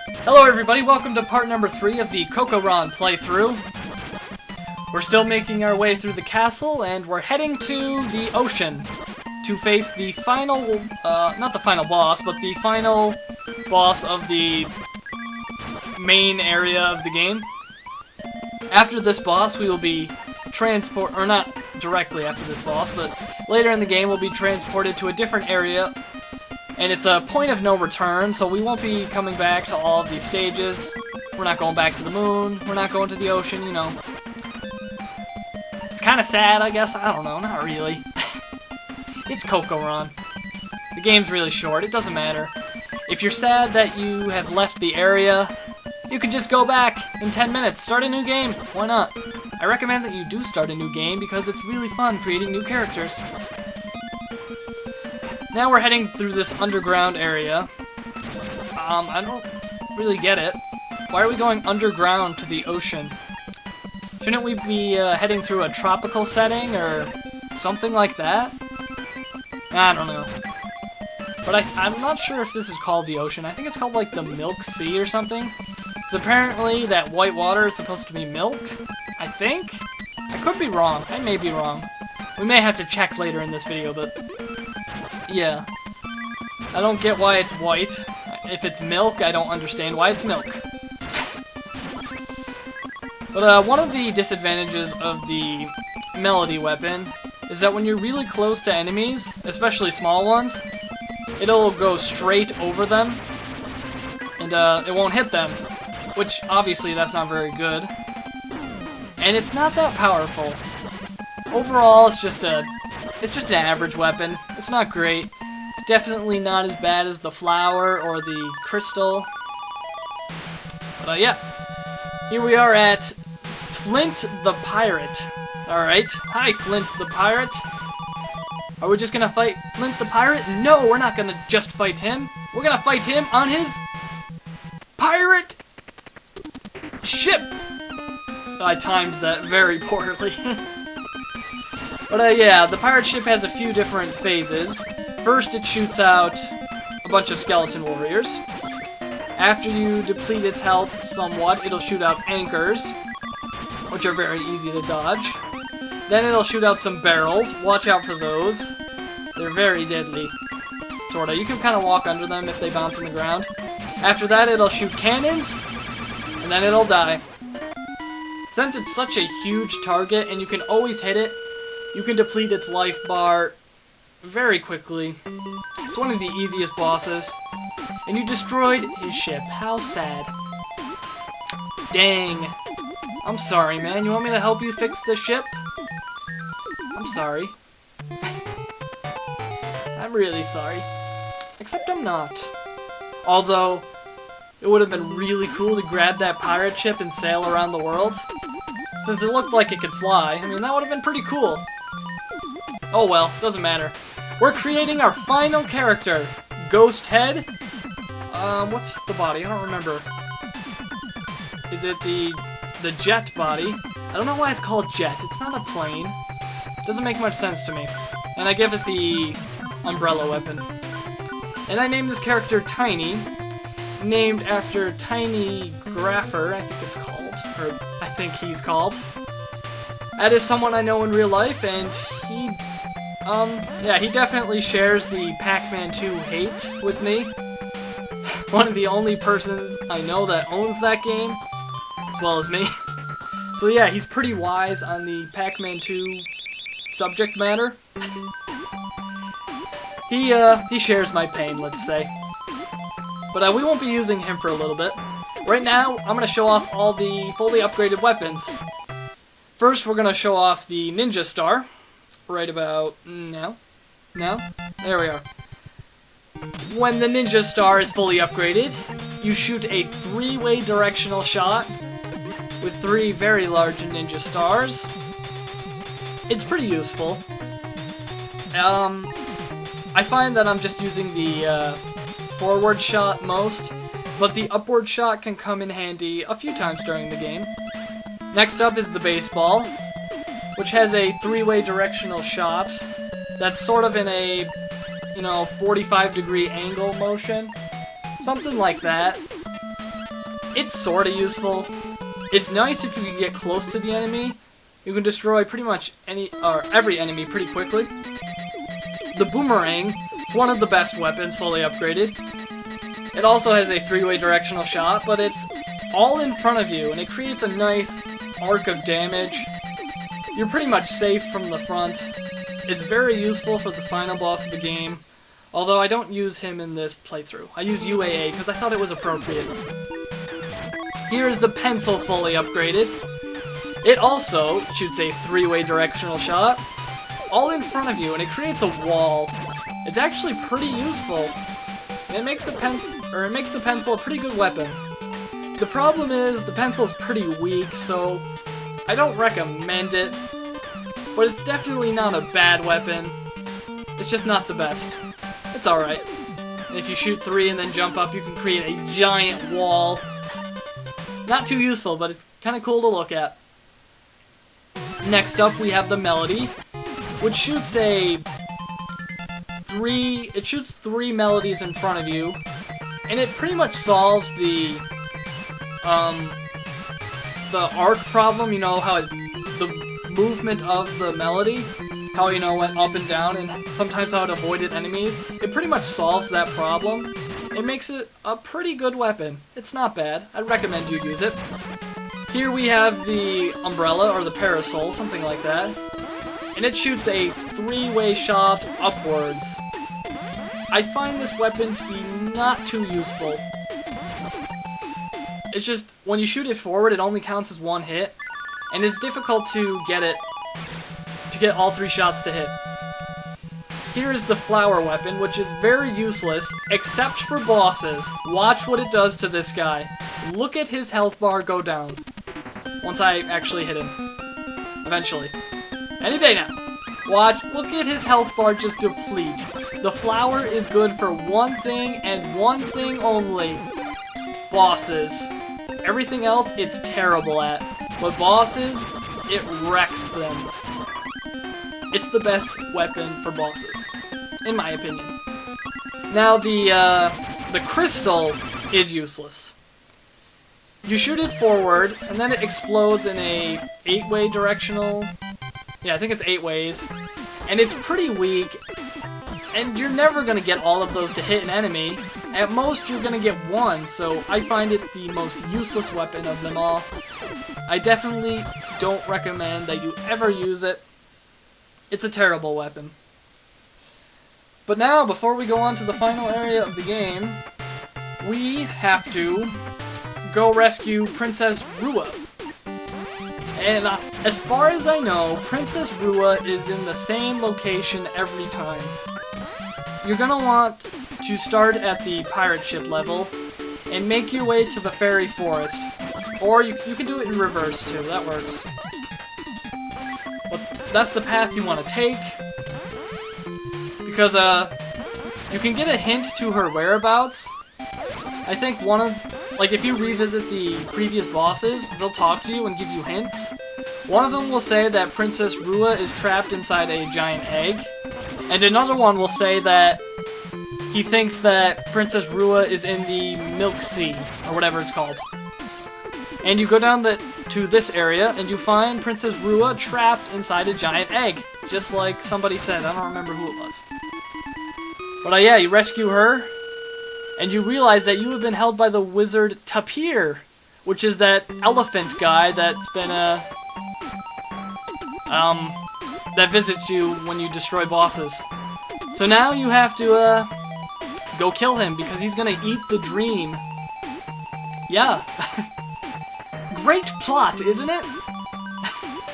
Hello everybody, welcome to part number 3 of the Cocoron playthrough. We're still making our way through the castle, and we're heading to the ocean to face the final, not the final boss, but the final boss of the main area of the game. After this boss, we will be or not directly after this boss, but later in the game we'll be transported to a different area. And it's a point of no return, so we won't be coming back to all of these stages. We're not going back to the moon, we're not going to the ocean, you know. It's kind of sad, I guess. I don't know, not really. It's Cocoron. The game's really short, it doesn't matter. If you're sad that you have left the area, you can just go back in 10 minutes, start a new game. Why not? I recommend that you do start a new game because it's really fun creating new characters. Now we're heading through this underground area. I don't really get it. Why are we going underground to the ocean? Shouldn't we be heading through a tropical setting or something like that? I don't know. But I'm not sure if this is called the ocean. I think it's called like the Milk Sea or something. Because apparently that white water is supposed to be milk, I think? I could be wrong. I may be wrong. We may have to check later in this video, but yeah. I don't get why it's white. If it's milk, I don't understand why it's milk. But one of the disadvantages of the melody weapon is that when you're really close to enemies, especially small ones, it'll go straight over them, and it won't hit them, which obviously that's not very good. And it's not that powerful. Overall, it's just an average weapon. It's not great. It's definitely not as bad as the flower or the crystal. But yeah, here we are at Flint the Pirate. Alright, hi Flint the Pirate. Are we just gonna fight Flint the Pirate? No, we're not gonna just fight him. We're gonna fight him on his pirate ship. I timed that very poorly. But yeah, the pirate ship has a few different phases. First, it shoots out a bunch of skeleton warriors. After you deplete its health somewhat, it'll shoot out anchors, which are very easy to dodge. Then it'll shoot out some barrels. Watch out for those. They're very deadly. Sorta. You can kind of walk under them if they bounce on the ground. After that, it'll shoot cannons, and then it'll die. Since it's such a huge target and you can always hit it, you can deplete its life bar very quickly. It's one of the easiest bosses. And you destroyed his ship. How sad. Dang. I'm sorry, man. You want me to help you fix the ship? I'm sorry. I'm really sorry. Except I'm not. Although, it would have been really cool to grab that pirate ship and sail around the world. Since it looked like it could fly, I mean, that would have been pretty cool. Oh well, doesn't matter. We're creating our final character, Ghost Head. What's the body? I don't remember. Is it the jet body? I don't know why it's called jet. It's not a plane. Doesn't make much sense to me. And I give it the umbrella weapon. And I named this character Tiny, named after Tiny Graffer, I think it's called. Or I think he's called. That is someone I know in real life, and yeah, he definitely shares the Pac-Man 2 hate with me. One of the only persons I know that owns that game, as well as me. So yeah, he's pretty wise on the Pac-Man 2 subject matter. He shares my pain, let's say. But we won't be using him for a little bit. Right now, I'm going to show off all the fully upgraded weapons. First, we're going to show off the Ninja Star. Right about now. Now? There we are. When the Ninja Star is fully upgraded, you shoot a 3-way directional shot with 3 very large Ninja Stars. It's pretty useful. I find that I'm just using the forward shot most, but the upward shot can come in handy a few times during the game. Next up is the baseball, which has a 3-way directional shot that's sort of in a, 45-degree angle motion. Something like that. it's sorta useful. It's nice if you can get close to the enemy. You can destroy pretty much every enemy pretty quickly. The boomerang is one of the best weapons, fully upgraded. It also has a 3-way directional shot, but it's all in front of you, and it creates a nice arc of damage. You're pretty much safe from the front. It's very useful for the final boss of the game, although I don't use him in this playthrough. I use UAA because I thought it was appropriate. Here is the pencil fully upgraded. It also shoots a 3-way directional shot, all in front of you, and it creates a wall. It's actually pretty useful. And it makes the pencil a pretty good weapon. The problem is the pencil's pretty weak, so I don't recommend it. But it's definitely not a bad weapon. It's just not the best. It's alright. And if you shoot 3 and then jump up, you can create a giant wall. Not too useful, but it's kind of cool to look at. Next up, we have the melody, which shoots three melodies in front of you, and it pretty much solves the arc problem. You know how the movement of the melody, how went up and down, and sometimes how it avoided enemies. It pretty much solves that problem. It makes it a pretty good weapon. It's not bad. I'd recommend you use it. Here we have the umbrella, or the parasol, something like that. And it shoots a 3-way shot upwards. I find this weapon to be not too useful. It's just, when you shoot it forward, it only counts as 1 hit. And it's difficult to get all 3 shots to hit. Here is the flower weapon, which is very useless, except for bosses. Watch what it does to this guy. Look at his health bar go down. Once I actually hit him. Eventually. Any day now. Watch, look at his health bar just deplete. The flower is good for one thing and one thing only. Bosses. Everything else it's terrible at. But bosses, it wrecks them. It's the best weapon for bosses, in my opinion. Now the crystal is useless. You shoot it forward, and then it explodes in a 8-way directional... Yeah, I think it's 8 ways. And it's pretty weak, and you're never going to get all of those to hit an enemy. At most, you're going to get 1, so I find it the most useless weapon of them all. I definitely don't recommend that you ever use it. It's a terrible weapon. But now, before we go on to the final area of the game, we have to go rescue Princess Rua. And as far as I know, Princess Rua is in the same location every time. You're gonna want to start at the pirate ship level and make your way to the fairy forest. Or you can do it in reverse too, that works. But that's the path you want to take. Because you can get a hint to her whereabouts. I think if you revisit the previous bosses, they'll talk to you and give you hints. One of them will say that Princess Rua is trapped inside a giant egg, and another one will say that he thinks that Princess Rua is in the Milk Sea, or whatever it's called. And you go down to this area, and you find Princess Rua trapped inside a giant egg, just like somebody said. I don't remember who it was. But yeah, you rescue her, and you realize that you have been held by the wizard Tapir, which is that elephant guy that's been that visits you when you destroy bosses. So now you have to go kill him because he's gonna eat the dream. Yeah. Great plot, isn't it?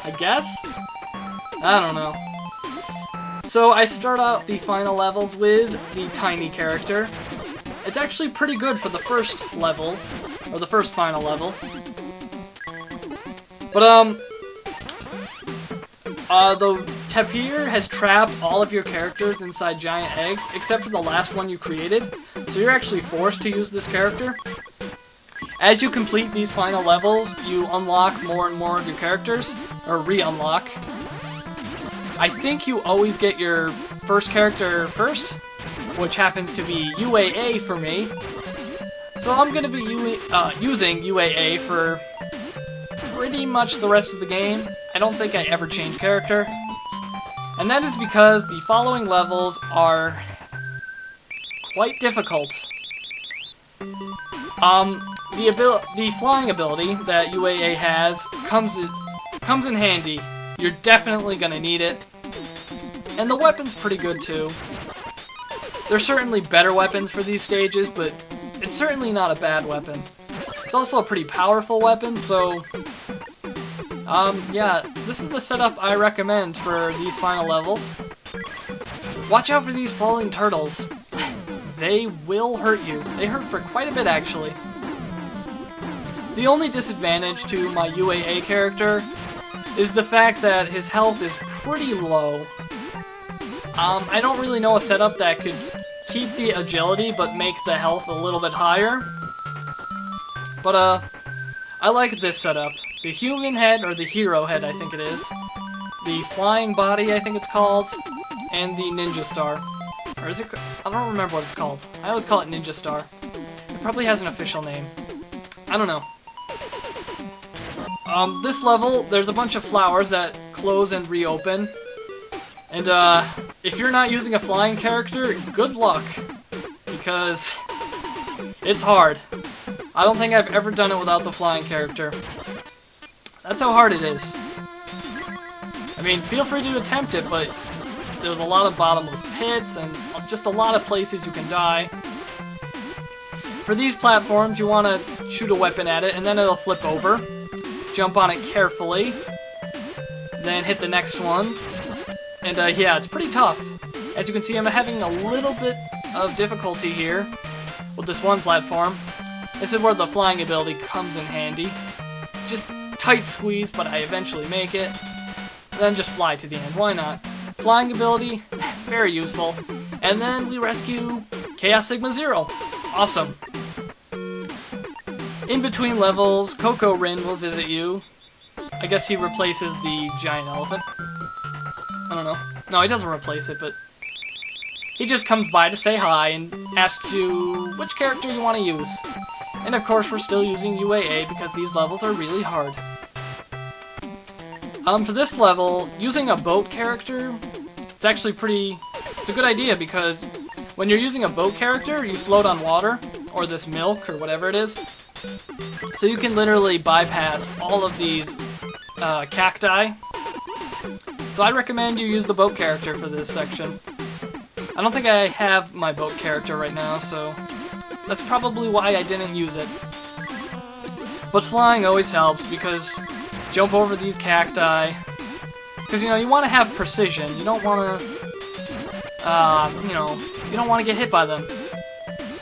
I guess? I don't know. So I start out the final levels with the tiny character. It's actually pretty good for the first level, or the first final level. But, the Tapir has trapped all of your characters inside giant eggs, except for the last one you created, so you're actually forced to use this character. As you complete these final levels, you unlock more and more of your characters, or re-unlock. I think you always get your first character first, which happens to be UAA for me. So I'm going to be using UAA for pretty much the rest of the game. I don't think I ever change character. And that is because the following levels are quite difficult. The flying ability that UAA has comes in handy. You're definitely gonna need it. And the weapon's pretty good too. There's certainly better weapons for these stages, but it's certainly not a bad weapon. It's also a pretty powerful weapon, so yeah, this is the setup I recommend for these final levels. Watch out for these falling turtles. They will hurt you. They hurt for quite a bit, actually. The only disadvantage to my UAA character is the fact that his health is pretty low. I don't really know a setup that could keep the agility but make the health a little bit higher. But, I like this setup. The human head, or the hero head, I think it is. The flying body, I think it's called. And the ninja star. Or is it? I don't remember what it's called. I always call it Ninja Star. It probably has an official name. I don't know. This level, there's a bunch of flowers that close and reopen. And, if you're not using a flying character, good luck. Because it's hard. I don't think I've ever done it without the flying character. That's how hard it is. I mean, feel free to attempt it, but there's a lot of bottomless pits and just a lot of places you can die. For these platforms, you want to shoot a weapon at it, and then it'll flip over. Jump on it carefully. Then hit the next one. And yeah, it's pretty tough. As you can see, I'm having a little bit of difficulty here with this one platform. This is where the flying ability comes in handy. Just tight squeeze, but I eventually make it. Then just fly to the end. Why not? Flying ability, very useful. And then we rescue Chaos Sigma Zero. Awesome. In between levels, Cocoron will visit you. I guess he replaces the giant elephant. I don't know. No, he doesn't replace it, but he just comes by to say hi and asks you which character you want to use. And of course, we're still using UAA because these levels are really hard. For this level, using a boat character, it's actually it's a good idea because when you're using a boat character, you float on water, or this milk, or whatever it is. So you can literally bypass all of these cacti. So I recommend you use the boat character for this section. I don't think I have my boat character right now, so that's probably why I didn't use it. But flying always helps because jump over these cacti. Because, you know, you want to have precision. You don't want to, you know, you don't want to get hit by them.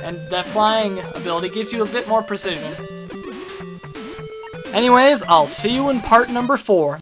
And that flying ability gives you a bit more precision. Anyways, I'll see you in part number 4.